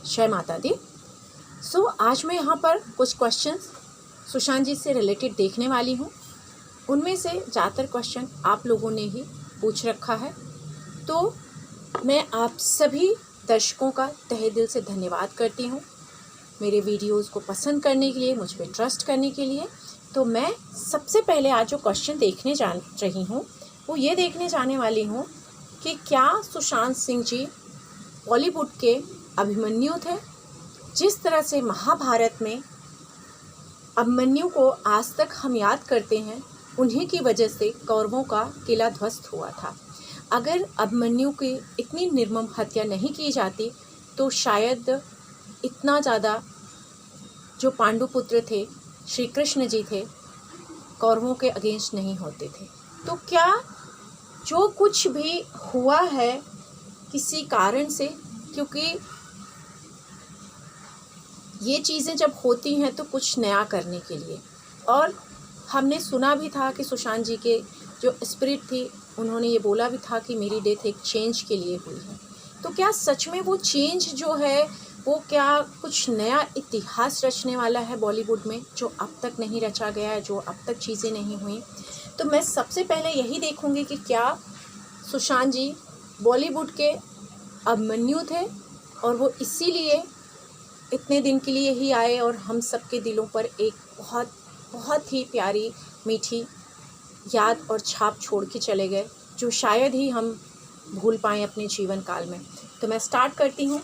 जय माता दी। आज मैं यहाँ पर कुछ क्वेश्चंस सुशांत जी से रिलेटेड देखने वाली हूँ। उनमें से ज़्यादातर क्वेश्चन आप लोगों ने ही पूछ रखा है, तो मैं आप सभी दर्शकों का तहे दिल से धन्यवाद करती हूँ मेरे वीडियोज़ को पसंद करने के लिए, मुझ पर ट्रस्ट करने के लिए। तो मैं सबसे पहले आज जो क्वेश्चन देखने जा रही हूँ वो ये देखने जाने वाली हूँ कि क्या सुशांत सिंह जी बॉलीवुड के अभिमन्यु थे। जिस तरह से महाभारत में अभिमन्यु को आज तक हम याद करते हैं, उन्हीं की वजह से कौरवों का किला ध्वस्त हुआ था। अगर अभिमन्यु की इतनी निर्मम हत्या नहीं की जाती तो शायद इतना ज़्यादा जो पांडुपुत्र थे, श्री कृष्ण जी थे, कौरवों के अगेंस्ट नहीं होते थे। तो क्या जो कुछ भी हुआ है किसी कारण से, क्योंकि ये चीज़ें जब होती हैं तो कुछ नया करने के लिए, और हमने सुना भी था कि सुशांत जी के जो स्पिरिट थी उन्होंने ये बोला भी था कि मेरी डेथ एक चेंज के लिए हुई है। तो क्या सच में वो चेंज जो है वो क्या कुछ नया इतिहास रचने वाला है बॉलीवुड में, जो अब तक नहीं रचा गया है, जो अब तक चीज़ें नहीं हुई। तो मैं सबसे पहले यही देखूंगी कि क्या सुशांत जी बॉलीवुड के अभिमन्यु थे और वो इसीलिए इतने दिन के लिए ही आए और हम सबके दिलों पर एक बहुत बहुत ही प्यारी मीठी याद और छाप छोड़ के चले गए, जो शायद ही हम भूल पाएँ अपने जीवन काल में। तो मैं स्टार्ट करती हूँ।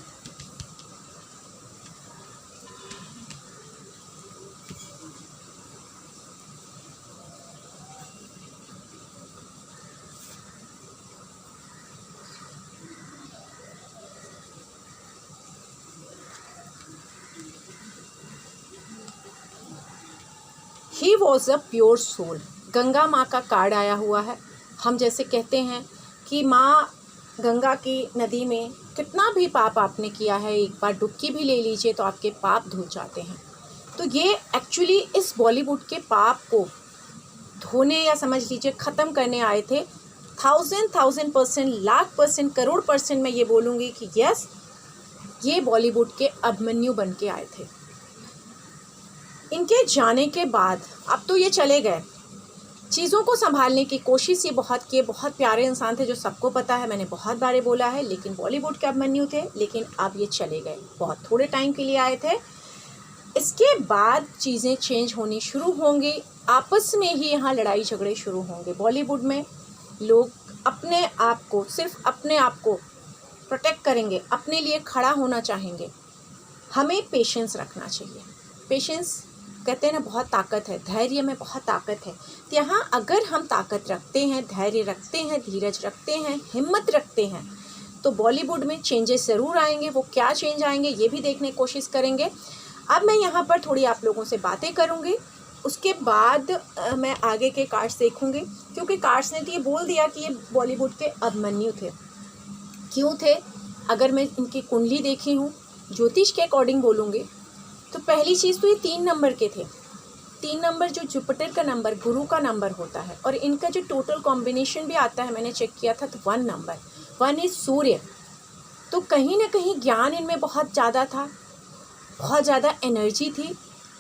He was a pure soul. Ganga माँ का कार्ड आया हुआ है। हम जैसे कहते हैं कि माँ गंगा की नदी में कितना भी पाप आपने किया है, एक बार डुबकी भी ले लीजिए तो आपके पाप धुल जाते हैं। तो ये एक्चुअली इस बॉलीवुड के पाप को धोने या समझ लीजिए ख़त्म करने आए थे। 1000% लाख परसेंट करोड़ परसेंट मैं ये बोलूँगी कि यस, ये बॉलीवुड के अभिमन्यु बन के आए थे। इनके जाने के बाद अब तो ये चले गए, चीज़ों को संभालने की कोशिश ये बहुत किए। बहुत प्यारे इंसान थे, जो सबको पता है, मैंने बहुत बारे बोला है, लेकिन बॉलीवुड के अभिमन्यु थे। लेकिन अब ये चले गए, बहुत थोड़े टाइम के लिए आए थे। इसके बाद चीज़ें चेंज होनी शुरू होंगी, आपस में ही यहाँ लड़ाई झगड़े शुरू होंगे। बॉलीवुड में लोग अपने आप को, सिर्फ अपने आप को प्रोटेक्ट करेंगे, अपने लिए खड़ा होना चाहेंगे। हमें पेशेंस रखना चाहिए। पेशेंस कहते हैं ना, बहुत ताकत है, धैर्य में बहुत ताकत है। तो यहाँ अगर हम ताकत रखते हैं, धैर्य रखते हैं, धीरज रखते हैं, हिम्मत रखते हैं, तो बॉलीवुड में चेंजेस ज़रूर आएंगे। वो क्या चेंज आएंगे ये भी देखने की कोशिश करेंगे। अब मैं यहाँ पर थोड़ी आप लोगों से बातें करूँगी, उसके बाद मैं आगे के कार्ड्स देखूँगी, क्योंकि कार्ड्स ने तो ये बोल दिया कि ये बॉलीवुड के अभिमन्यु थे। क्यों थे? अगर मैं इनकी कुंडली देखी हूँ, ज्योतिष के अकॉर्डिंग बोलूँगी, तो पहली चीज़ तो ये 3 नंबर के थे। 3 नंबर जो जुपिटर का नंबर, गुरु का नंबर होता है, और इनका जो टोटल कॉम्बिनेशन भी आता है, मैंने चेक किया था, तो 1 नंबर, 1 इज सूर्य। तो कहीं ना कहीं ज्ञान इनमें बहुत ज़्यादा था, बहुत ज़्यादा एनर्जी थी,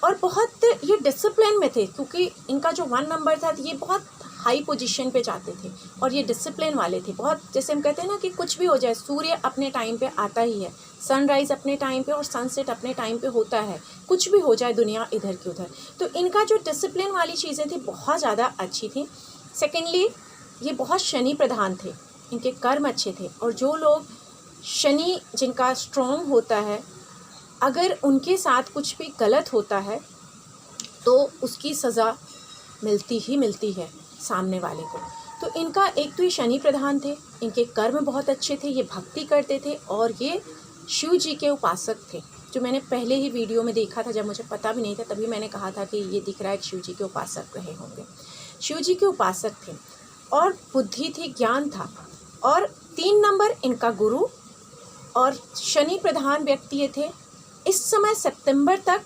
और बहुत ये डिसिप्लिन में थे, क्योंकि इनका जो 1 नंबर था ये बहुत हाई पोजीशन पे जाते थे और ये डिसिप्लिन वाले थे बहुत। जैसे हम कहते हैं ना कि कुछ भी हो जाए, सूर्य अपने टाइम पे आता ही है, सनराइज़ अपने टाइम पे और सनसेट अपने टाइम पे होता है, कुछ भी हो जाए दुनिया इधर की उधर। तो इनका जो डिसिप्लिन वाली चीज़ें थी बहुत ज़्यादा अच्छी थी। सेकेंडली, ये बहुत शनि प्रधान थे, इनके कर्म अच्छे थे, और जो लोग शनि जिनका स्ट्रॉन्ग होता है, अगर उनके साथ कुछ भी गलत होता है तो उसकी सज़ा मिलती ही मिलती है सामने वाले को। तो इनका एक तो ये शनि प्रधान थे, इनके कर्म बहुत अच्छे थे, ये भक्ति करते थे, और ये शिव जी के उपासक थे। जो मैंने पहले ही वीडियो में देखा था, जब मुझे पता भी नहीं था, तभी मैंने कहा था कि ये दिख रहा है कि शिव जी के उपासक रहे होंगे। शिव जी के उपासक थे, और बुद्धि थी, ज्ञान था। और 3 नंबर इनका गुरु और शनि प्रधान व्यक्ति ये थे। इस समय सितंबर तक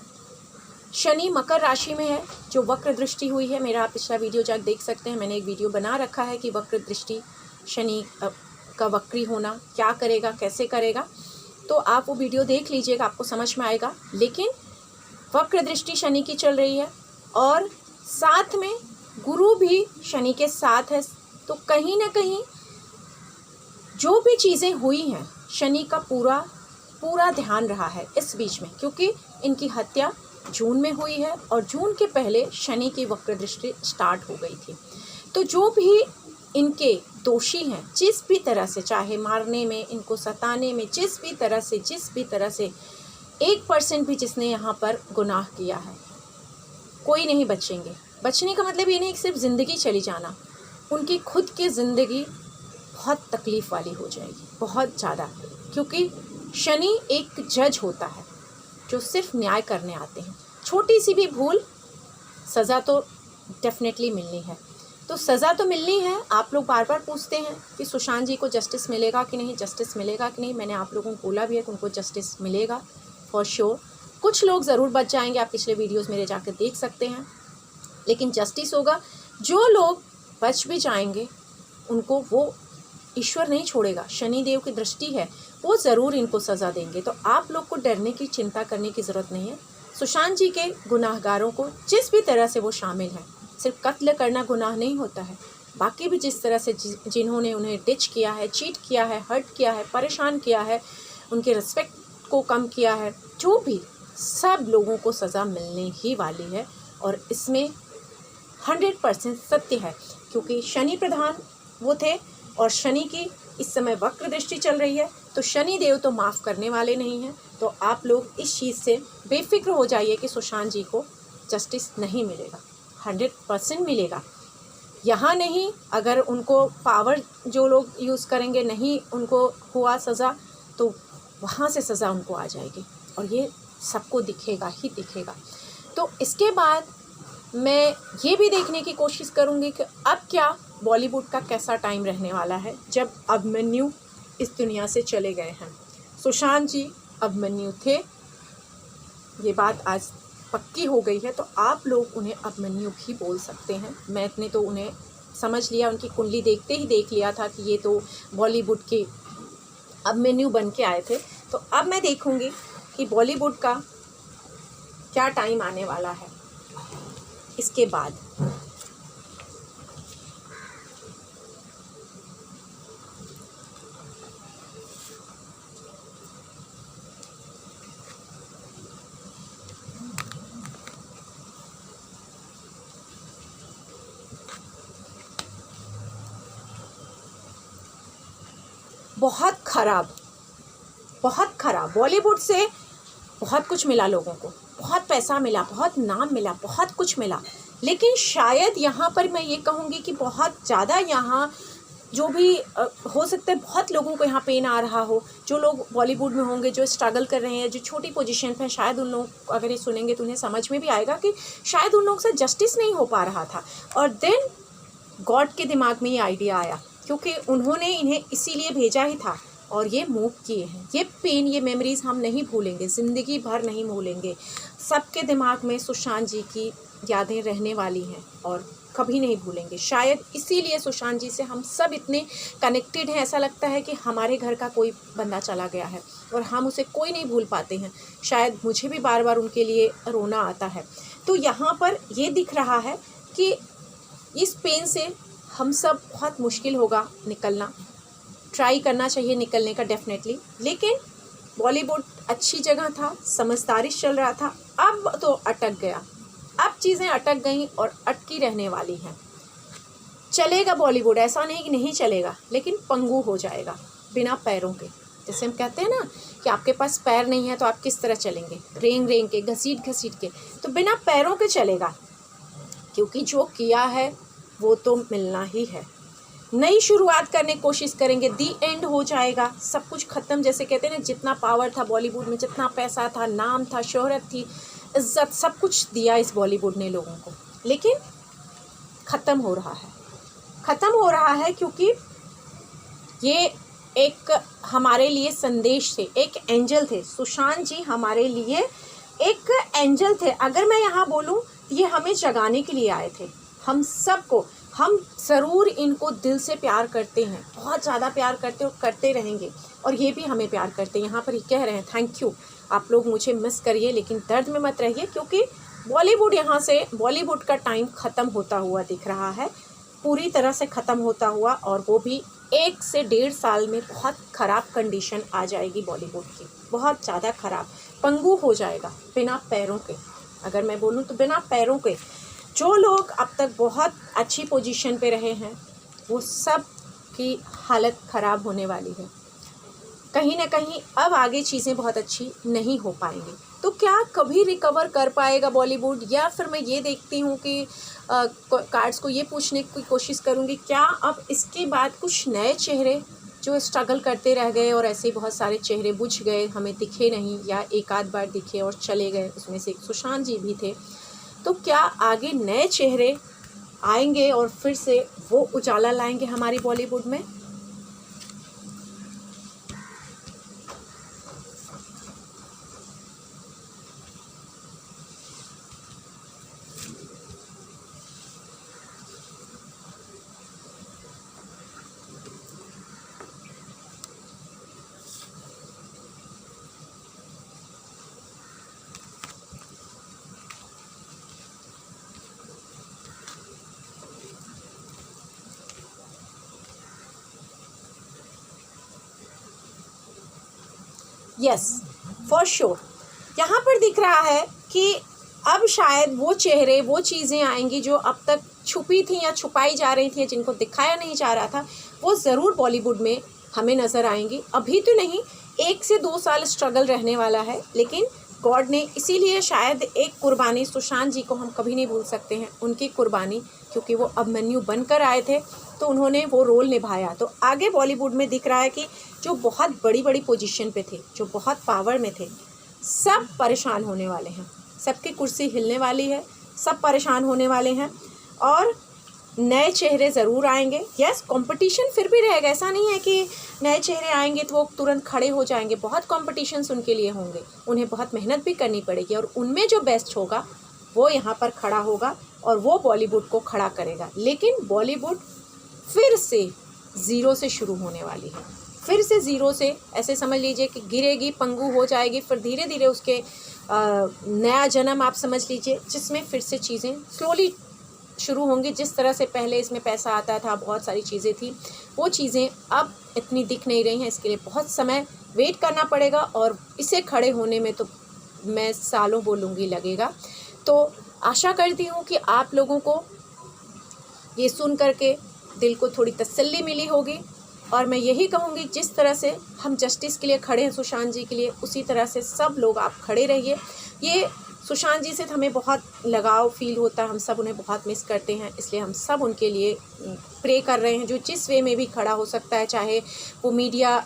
शनि मकर राशि में है, जो वक्र दृष्टि हुई है। मेरा पिछला वीडियो जाकर देख सकते हैं, मैंने एक वीडियो बना रखा है कि वक्र दृष्टि, शनि का वक्री होना क्या करेगा, कैसे करेगा। तो आप वो वीडियो देख लीजिएगा, आपको समझ में आएगा। लेकिन वक्र दृष्टि शनि की चल रही है और साथ में गुरु भी शनि के साथ है, तो कहीं ना कहीं जो भी चीज़ें हुई हैं शनि का पूरा ध्यान रहा है इस बीच में, क्योंकि इनकी हत्या जून में हुई है और जून के पहले शनि की वक्र दृष्टि स्टार्ट हो गई थी। तो जो भी इनके दोषी हैं जिस भी तरह से, चाहे मारने में, इनको सताने में, जिस भी तरह से 1% भी जिसने यहाँ पर गुनाह किया है, कोई नहीं बचेंगे। बचने का मतलब ये नहीं कि सिर्फ ज़िंदगी चली जाना, उनकी खुद की ज़िंदगी बहुत तकलीफ़ वाली हो जाएगी, बहुत ज़्यादा। क्योंकि शनि एक जज होता है जो सिर्फ न्याय करने आते हैं। छोटी सी भी भूल, सज़ा तो डेफिनेटली मिलनी है। तो सज़ा तो मिलनी है। आप लोग बार बार पूछते हैं कि सुशांत जी को जस्टिस मिलेगा कि नहीं, जस्टिस मिलेगा कि नहीं। मैंने आप लोगों को बोला भी है कि उनको जस्टिस मिलेगा फॉर श्योर। कुछ लोग ज़रूर बच जाएंगे, आप पिछले वीडियोस मेरे जाकर देख सकते हैं, लेकिन जस्टिस होगा। जो लोग बच भी जाएंगे उनको वो ईश्वर नहीं छोड़ेगा, शनिदेव की दृष्टि है, वो ज़रूर इनको सज़ा देंगे। तो आप लोग को डरने की, चिंता करने की ज़रूरत नहीं है। सुशांत जी के गुनाहगारों को जिस भी तरह से वो शामिल हैं, सिर्फ कत्ल करना गुनाह नहीं होता है, बाकी भी जिस तरह से जिन्होंने उन्हें डिच किया है, चीट किया है, हर्ट किया है, परेशान किया है, उनके रिस्पेक्ट को कम किया है, जो भी, सब लोगों को सज़ा मिलने ही वाली है। और इसमें 100% सत्य है, क्योंकि शनि प्रधान वो थे और शनि की इस समय वक्र दृष्टि चल रही है, तो शनि देव तो माफ़ करने वाले नहीं हैं। तो आप लोग इस चीज़ से बेफिक्र हो जाइए कि सुशांत जी को जस्टिस नहीं मिलेगा, 100% मिलेगा। यहाँ नहीं, अगर उनको पावर जो लोग यूज़ करेंगे, नहीं उनको हुआ सज़ा, तो वहाँ से सज़ा उनको आ जाएगी और ये सबको दिखेगा ही दिखेगा। तो इसके बाद मैं ये भी देखने की कोशिश करूँगी कि अब क्या बॉलीवुड का कैसा टाइम रहने वाला है जब अभिमन्यु इस दुनिया से चले गए हैं। सुशांत जी अभिमन्यु थे, ये बात आज पक्की हो गई है, तो आप लोग उन्हें अभिमन्यु भी बोल सकते हैं। मैंने तो उन्हें समझ लिया, उनकी कुंडली देखते ही देख लिया था कि ये तो बॉलीवुड के अभिमन्यु बन के आए थे। तो अब मैं देखूँगी कि बॉलीवुड का क्या टाइम आने वाला है इसके बाद। बहुत खराब बॉलीवुड से बहुत कुछ मिला लोगों को, बहुत पैसा मिला, बहुत नाम मिला, बहुत कुछ मिला, लेकिन शायद यहाँ पर मैं ये कहूँगी कि बहुत ज़्यादा यहाँ जो भी हो सकता है, बहुत लोगों को यहाँ पेन आ रहा हो, जो लोग बॉलीवुड में होंगे, जो स्ट्रगल कर रहे हैं, जो छोटी पोजीशन पे, शायद उन लोग अगर ये सुनेंगे तो उन्हें समझ में भी आएगा कि शायद उन लोगों से जस्टिस नहीं हो पा रहा था। और देन गॉड के दिमाग में ये आइडिया आया, क्योंकि उन्होंने इन्हें इसीलिए भेजा ही था और ये मूव किए हैं। ये पेन, ये मेमोरीज़ हम नहीं भूलेंगे, ज़िंदगी भर नहीं भूलेंगे। सबके दिमाग में सुशांत जी की यादें रहने वाली हैं और कभी नहीं भूलेंगे। शायद इसीलिए सुशांत जी से हम सब इतने कनेक्टेड हैं, ऐसा लगता है कि हमारे घर का कोई बंदा चला गया है और हम उसे कोई नहीं भूल पाते हैं। शायद मुझे भी बार बार उनके लिए रोना आता है। तो यहाँ पर ये दिख रहा है कि इस पेन से हम सब बहुत मुश्किल होगा निकलना, ट्राई करना चाहिए निकलने का डेफिनेटली। लेकिन बॉलीवुड अच्छी जगह था, समझदारी चल रहा था, अब तो अटक गया, अब चीज़ें अटक गई और अटकी रहने वाली हैं। चलेगा बॉलीवुड, ऐसा नहीं कि नहीं चलेगा, लेकिन पंगु हो जाएगा बिना पैरों के। जैसे हम कहते हैं ना कि आपके पास पैर नहीं है तो आप किस तरह चलेंगे, रेंग रेंग के, घसीट घसीट के, तो बिना पैरों के चलेगा, क्योंकि जो किया है वो तो मिलना ही है। नई शुरुआत करने की कोशिश करेंगे, दी एंड हो जाएगा, सब कुछ ख़त्म। जैसे कहते हैं ना, जितना पावर था बॉलीवुड में, जितना पैसा था, नाम था, शोहरत थी, इज्जत, सब कुछ दिया इस बॉलीवुड ने लोगों को, लेकिन ख़त्म हो रहा है, ख़त्म हो रहा है, क्योंकि ये एक हमारे लिए संदेश थे, एक एंजल थे। सुशांत जी हमारे लिए एक एंजल थे। अगर मैं यहाँ बोलूँ, ये हमें जगाने के लिए आए थे, हम सबको, हम ज़रूर इनको दिल से प्यार करते हैं, बहुत ज़्यादा प्यार करते और करते रहेंगे, और ये भी हमें प्यार करते हैं। यहाँ पर कह रहे हैं थैंक यू, आप लोग मुझे मिस करिए लेकिन दर्द में मत रहिए, क्योंकि बॉलीवुड यहाँ से बॉलीवुड का टाइम ख़त्म होता हुआ दिख रहा है, पूरी तरह से ख़त्म होता हुआ, और वो भी 1 से 1.5 साल में बहुत ख़राब कंडीशन आ जाएगी बॉलीवुड की, बहुत ज़्यादा ख़राब, पंगु हो जाएगा बिना पैरों के। अगर मैं बोलूँ तो बिना पैरों के जो लोग अब तक बहुत अच्छी पोजीशन पे रहे हैं वो सब की हालत ख़राब होने वाली है। कहीं ना कहीं अब आगे चीज़ें बहुत अच्छी नहीं हो पाएंगी। तो क्या कभी रिकवर कर पाएगा बॉलीवुड, या फिर मैं ये देखती हूँ कि कार्ड्स को ये पूछने की कोशिश करूँगी, क्या अब इसके बाद कुछ नए चेहरे जो स्ट्रगल करते रह गए और ऐसे बहुत सारे चेहरे बुझ गए, हमें दिखे नहीं या एक आध बार दिखे और चले गए, उसमें से एक सुशांत जी भी थे, तो क्या आगे नए चेहरे आएंगे और फिर से वो उजाला लाएंगे हमारी बॉलीवुड में? Yes, for sure. यहाँ पर दिख रहा है कि अब शायद वो चेहरे, वो चीज़ें आएंगी जो अब तक छुपी थी या छुपाई जा रही थी, जिनको दिखाया नहीं जा रहा था, वो ज़रूर बॉलीवुड में हमें नज़र आएंगी। अभी तो नहीं, 1 से 2 साल स्ट्रगल रहने वाला है, लेकिन गॉड ने इसीलिए शायद एक कुर्बानी, सुशांत जी को हम कभी नहीं भूल सकते हैं, उनकी कुर्बानी, क्योंकि वो अभिमन्यु बनकर आए थे तो उन्होंने वो रोल निभाया। तो आगे बॉलीवुड में दिख रहा है कि जो बहुत बड़ी बड़ी पोजीशन पे थे, जो बहुत पावर में थे, सब परेशान होने वाले हैं, सबकी कुर्सी हिलने वाली है, सब परेशान होने वाले हैं, और नए चेहरे ज़रूर आएंगे। यस, कंपटीशन फिर भी रहेगा, ऐसा नहीं है कि नए चेहरे आएंगे तो वो तुरंत खड़े हो जाएंगे, बहुत कॉम्पिटिशन्स उनके लिए होंगे, उन्हें बहुत मेहनत भी करनी पड़ेगी, और उनमें जो बेस्ट होगा वो यहाँ पर खड़ा होगा और वो बॉलीवुड को खड़ा करेगा। लेकिन बॉलीवुड फिर से ज़ीरो से शुरू होने वाली है, फिर से ज़ीरो से, ऐसे समझ लीजिए कि गिरेगी, पंगु हो जाएगी, फिर धीरे धीरे उसके नया जन्म आप समझ लीजिए, जिसमें फिर से चीज़ें स्लोली शुरू होंगी। जिस तरह से पहले इसमें पैसा आता था, बहुत सारी चीज़ें थी, वो चीज़ें अब इतनी दिख नहीं रही हैं। इसके लिए बहुत समय वेट करना पड़ेगा, और इसे खड़े होने में तो मैं सालों बोलूँगी लगेगा। तो आशा करती हूँ कि आप लोगों को ये सुन करके दिल को थोड़ी तसल्ली मिली होगी, और मैं यही कहूँगी जिस तरह से हम जस्टिस के लिए खड़े हैं, सुशांत जी के लिए, उसी तरह से सब लोग आप खड़े रहिए। ये सुशांत जी से हमें बहुत लगाव फील होता है, हम सब उन्हें बहुत मिस करते हैं, इसलिए हम सब उनके लिए प्रे कर रहे हैं, जो जिस वे में भी खड़ा हो सकता है, चाहे वो मीडिया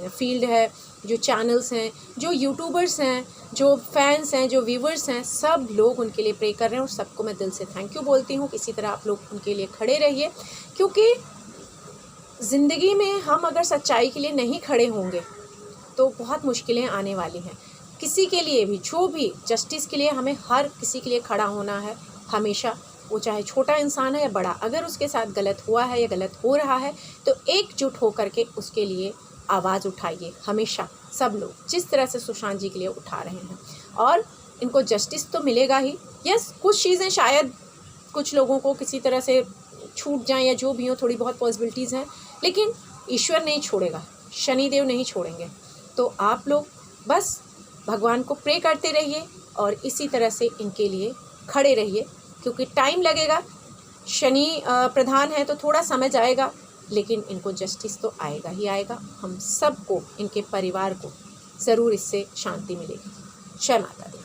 फील्ड है, जो चैनल्स हैं, जो यूट्यूबर्स हैं, जो फैंस हैं, जो व्यूवर्स हैं, सब लोग उनके लिए प्रे कर रहे हैं, और सबको मैं दिल से थैंक यू बोलती हूँ। इसी तरह आप लोग उनके लिए खड़े रहिए, क्योंकि ज़िंदगी में हम अगर सच्चाई के लिए नहीं खड़े होंगे तो बहुत मुश्किलें आने वाली हैं। किसी के लिए भी, जो भी जस्टिस के लिए, हमें हर किसी के लिए खड़ा होना है हमेशा, वो चाहे छोटा इंसान है या बड़ा। अगर उसके साथ गलत हुआ है या गलत हो रहा है तो एकजुट होकर के उसके लिए आवाज़ उठाइए हमेशा, सब लोग, जिस तरह से सुशांत जी के लिए उठा रहे हैं, और इनको जस्टिस तो मिलेगा ही। यस, कुछ चीज़ें शायद कुछ लोगों को किसी तरह से छूट जाएं या जो भी हो, थोड़ी बहुत पॉसिबिलिटीज़ हैं, लेकिन ईश्वर नहीं छोड़ेगा, शनिदेव नहीं छोड़ेंगे। तो आप लोग बस भगवान को प्रे करते रहिए और इसी तरह से इनके लिए खड़े रहिए, क्योंकि टाइम लगेगा, शनि प्रधान है तो थोड़ा समय जाएगा, लेकिन इनको जस्टिस तो आएगा ही आएगा। हम सबको, इनके परिवार को ज़रूर इससे शांति मिलेगी। जय माता दी।